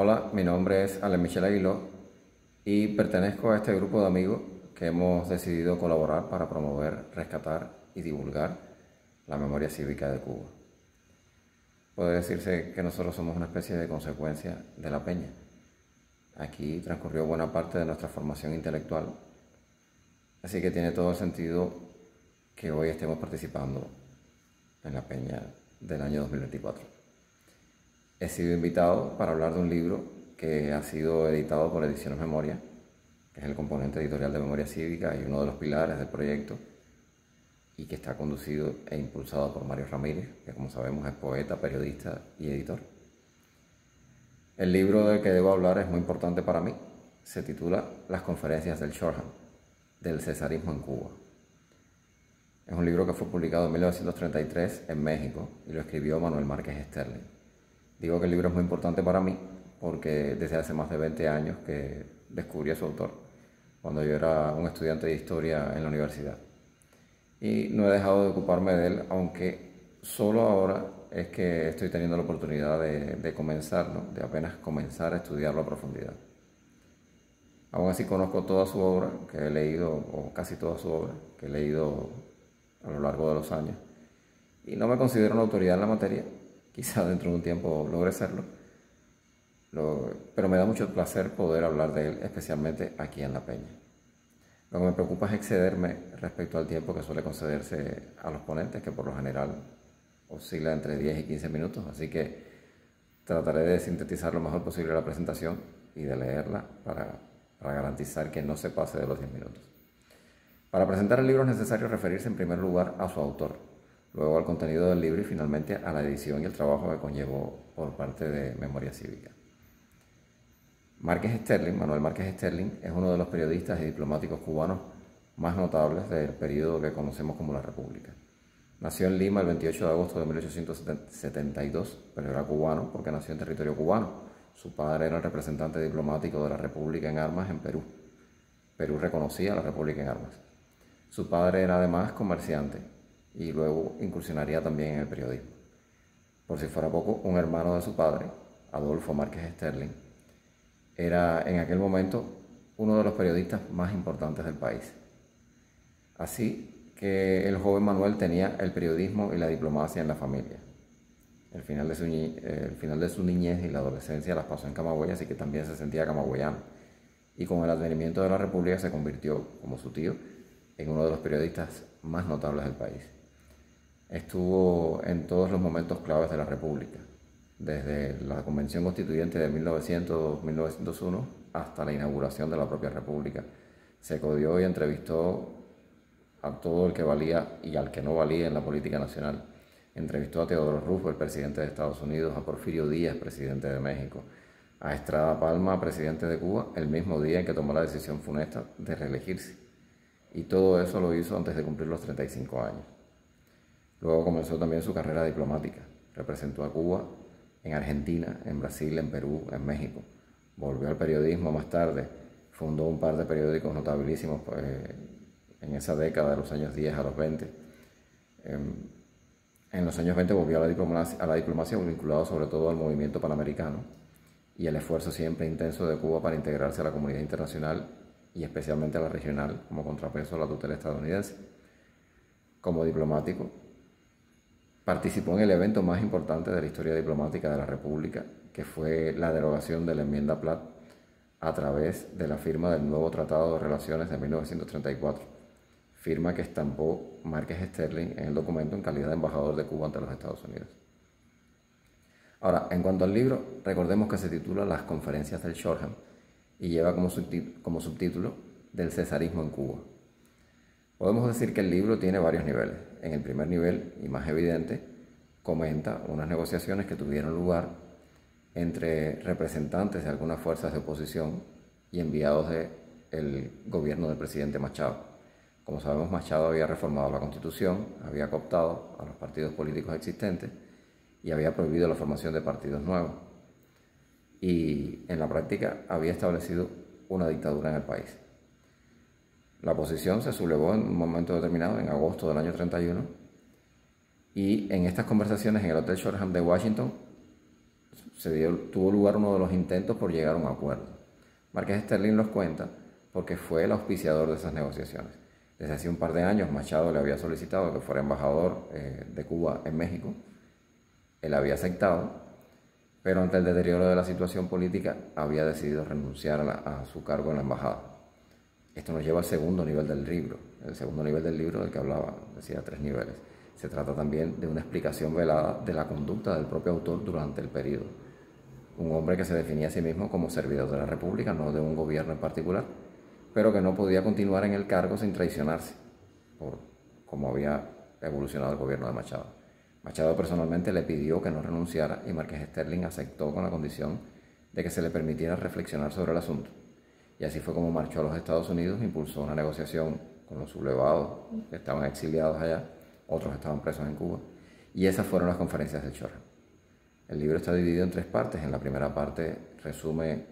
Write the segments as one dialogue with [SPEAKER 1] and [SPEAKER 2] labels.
[SPEAKER 1] Hola, mi nombre es Alain Michel Aguiló y pertenezco a este grupo de amigos que hemos decidido colaborar para promover, rescatar y divulgar la memoria cívica de Cuba. Puede decirse que nosotros somos una especie de consecuencia de la Peña. Aquí transcurrió buena parte de nuestra formación intelectual, así que tiene todo el sentido que hoy estemos participando en la Peña del año 2024. He sido invitado para hablar de un libro que ha sido editado por Ediciones Memoria, que es el componente editorial de Memoria Cívica y uno de los pilares del proyecto, y que está conducido e impulsado por Mario Ramírez, que como sabemos es poeta, periodista y editor. El libro del que debo hablar es muy importante para mí. Se titula Las conferencias del Shoreham, del cesarismo en Cuba. Es un libro que fue publicado en 1933 en México y lo escribió Manuel Márquez Sterling. Digo que el libro es muy importante para mí porque desde hace más de 20 años que descubrí a su autor, cuando yo era un estudiante de historia en la universidad. Y no he dejado de ocuparme de él, aunque solo ahora es que estoy teniendo la oportunidad de comenzar, ¿no? De apenas comenzar a estudiarlo a profundidad. Aún así conozco toda su obra, que he leído, o casi toda su obra, que he leído a lo largo de los años, y no me considero una autoridad en la materia. Quizá dentro de un tiempo logre serlo, pero me da mucho placer poder hablar de él, especialmente aquí en La Peña. Lo que me preocupa es excederme respecto al tiempo que suele concederse a los ponentes, que por lo general oscila entre 10 y 15 minutos, así que trataré de sintetizar lo mejor posible la presentación y de leerla para garantizar que no se pase de los 10 minutos. Para presentar el libro es necesario referirse en primer lugar a su autor, luego al contenido del libro y finalmente a la edición y el trabajo que conllevó por parte de Memoria Cívica. Manuel Márquez Sterling, es uno de los periodistas y diplomáticos cubanos más notables del periodo que conocemos como la República. Nació en Lima el 28 de agosto de 1872, pero era cubano porque nació en territorio cubano. Su padre era el representante diplomático de la República en armas en Perú. Perú reconocía a la República en armas. Su padre era además comerciante y luego incursionaría también en el periodismo. Por si fuera poco, un hermano de su padre, Adolfo Márquez Sterling, era en aquel momento uno de los periodistas más importantes del país. Así que el joven Manuel tenía el periodismo y la diplomacia en la familia. El final de su niñez y la adolescencia las pasó en Camagüey, así que también se sentía camagüeyano. Y con el advenimiento de la República se convirtió, como su tío, en uno de los periodistas más notables del país. Estuvo en todos los momentos claves de la República, desde la Convención Constituyente de 1900-1901 hasta la inauguración de la propia República. Se codió y entrevistó a todo el que valía y al que no valía en la política nacional. Entrevistó a Teodoro Roosevelt, presidente de Estados Unidos, a Porfirio Díaz, presidente de México, a Estrada Palma, presidente de Cuba, el mismo día en que tomó la decisión funesta de reelegirse. Y todo eso lo hizo antes de cumplir los 35 años. Luego comenzó también su carrera diplomática. Representó a Cuba en Argentina, en Brasil, en Perú, en México. Volvió al periodismo más tarde. Fundó un par de periódicos notabilísimos en esa década de los años 10 a los 20. En los años 20 volvió a la diplomacia vinculado sobre todo al movimiento panamericano y el esfuerzo siempre intenso de Cuba para integrarse a la comunidad internacional y especialmente a la regional como contrapeso a la tutela estadounidense. Como diplomático, participó en el evento más importante de la historia diplomática de la República, que fue la derogación de la enmienda Platt a través de la firma del nuevo Tratado de Relaciones de 1934, firma que estampó Márquez Sterling en el documento en calidad de embajador de Cuba ante los Estados Unidos. Ahora, en cuanto al libro, recordemos que se titula Las conferencias del Shoreham y lleva como subtítulo Del cesarismo en Cuba. Podemos decir que el libro tiene varios niveles. En el primer nivel, y más evidente, comenta unas negociaciones que tuvieron lugar entre representantes de algunas fuerzas de oposición y enviados del gobierno del presidente Machado. Como sabemos, Machado había reformado la Constitución, había cooptado a los partidos políticos existentes y había prohibido la formación de partidos nuevos. Y en la práctica había establecido una dictadura en el país. La oposición se sublevó en un momento determinado, en agosto del año 31, y en estas conversaciones en el Hotel Shoreham de Washington tuvo lugar uno de los intentos por llegar a un acuerdo. Márquez Sterling los cuenta porque fue el auspiciador de esas negociaciones. Desde hace un par de años Machado le había solicitado que fuera embajador de Cuba en México. Él había aceptado, pero ante el deterioro de la situación política había decidido renunciar a su cargo en la embajada. Esto nos lleva al segundo nivel del libro. El segundo nivel del libro del que hablaba, decía 3 niveles. Se trata también de una explicación velada de la conducta del propio autor durante el periodo. Un hombre que se definía a sí mismo como servidor de la República, no de un gobierno en particular, pero que no podía continuar en el cargo sin traicionarse, por cómo había evolucionado el gobierno de Machado. Machado personalmente le pidió que no renunciara y Márquez Sterling aceptó con la condición de que se le permitiera reflexionar sobre el asunto. Y así fue como marchó a los Estados Unidos, impulsó una negociación con los sublevados que estaban exiliados allá, otros estaban presos en Cuba, y esas fueron las conferencias del Chorra. El libro está dividido en 3 partes. En la primera parte resume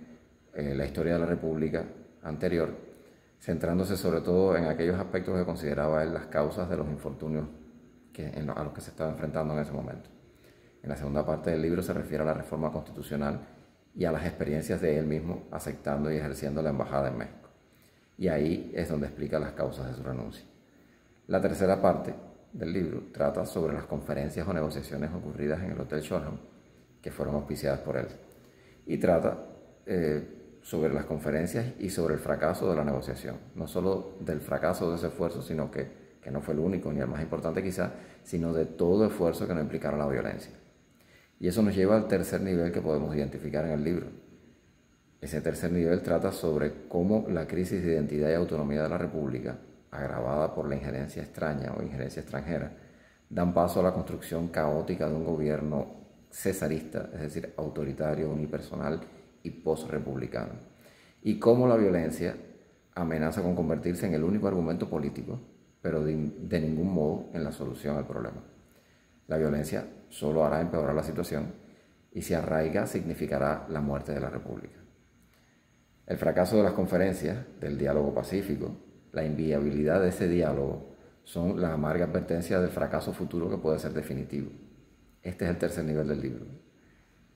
[SPEAKER 1] la historia de la República anterior, centrándose sobre todo en aquellos aspectos que consideraba él las causas de los infortunios a los que se estaba enfrentando en ese momento. En la segunda parte del libro se refiere a la reforma constitucional y a las experiencias de él mismo aceptando y ejerciendo la embajada en México. Y ahí es donde explica las causas de su renuncia. La tercera parte del libro trata sobre las conferencias o negociaciones ocurridas en el Hotel Shoreham, que fueron auspiciadas por él. Y trata sobre las conferencias y sobre el fracaso de la negociación. No solo del fracaso de ese esfuerzo, sino que no fue el único ni el más importante quizá, sino de todo esfuerzo que no implicara la violencia. Y eso nos lleva al tercer nivel que podemos identificar en el libro. Ese tercer nivel trata sobre cómo la crisis de identidad y autonomía de la República, agravada por la injerencia extraña o injerencia extranjera, dan paso a la construcción caótica de un gobierno cesarista, es decir, autoritario, unipersonal y post-republicano. Y cómo la violencia amenaza con convertirse en el único argumento político, pero de ningún modo en la solución al problema. La violencia solo hará empeorar la situación y si arraiga significará la muerte de la República. El fracaso de las conferencias, del diálogo pacífico, la inviabilidad de ese diálogo son la amarga advertencia del fracaso futuro que puede ser definitivo. Este es el tercer nivel del libro.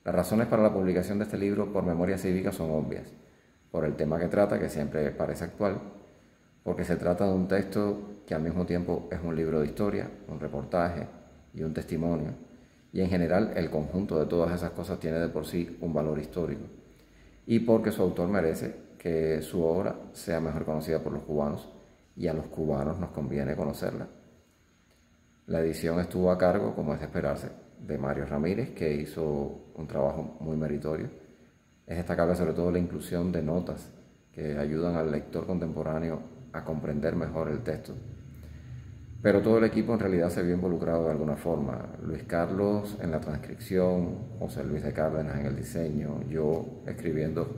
[SPEAKER 1] Las razones para la publicación de este libro por Memoria Cívica son obvias, por el tema que trata, que siempre parece actual, porque se trata de un texto que al mismo tiempo es un libro de historia, un reportaje y un testimonio, y en general el conjunto de todas esas cosas tiene de por sí un valor histórico, y porque su autor merece que su obra sea mejor conocida por los cubanos, y a los cubanos nos conviene conocerla. La edición estuvo a cargo, como es de esperarse, de Mario Ramírez, que hizo un trabajo muy meritorio. Es destacable sobre todo la inclusión de notas que ayudan al lector contemporáneo a comprender mejor el texto. Pero todo el equipo en realidad se vio involucrado de alguna forma. Luis Carlos en la transcripción, José Luis de Cárdenas en el diseño, yo escribiendo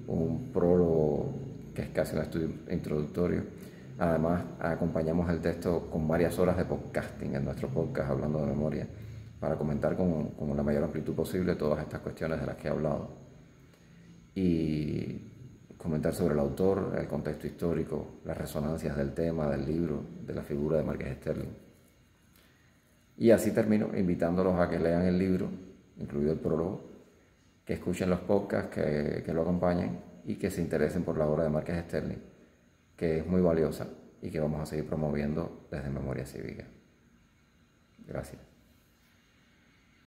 [SPEAKER 1] un prólogo que es casi un estudio introductorio. Además, acompañamos el texto con varias horas de podcasting en nuestro podcast Hablando de Memoria, para comentar con la mayor amplitud posible todas estas cuestiones de las que he hablado. Y comentar sobre el autor, el contexto histórico, las resonancias del tema, del libro, de la figura de Márquez Sterling. Y así termino invitándolos a que lean el libro, incluido el prólogo, que escuchen los podcasts que lo acompañen y que se interesen por la obra de Márquez Sterling, que es muy valiosa y que vamos a seguir promoviendo desde Memoria Cívica. Gracias.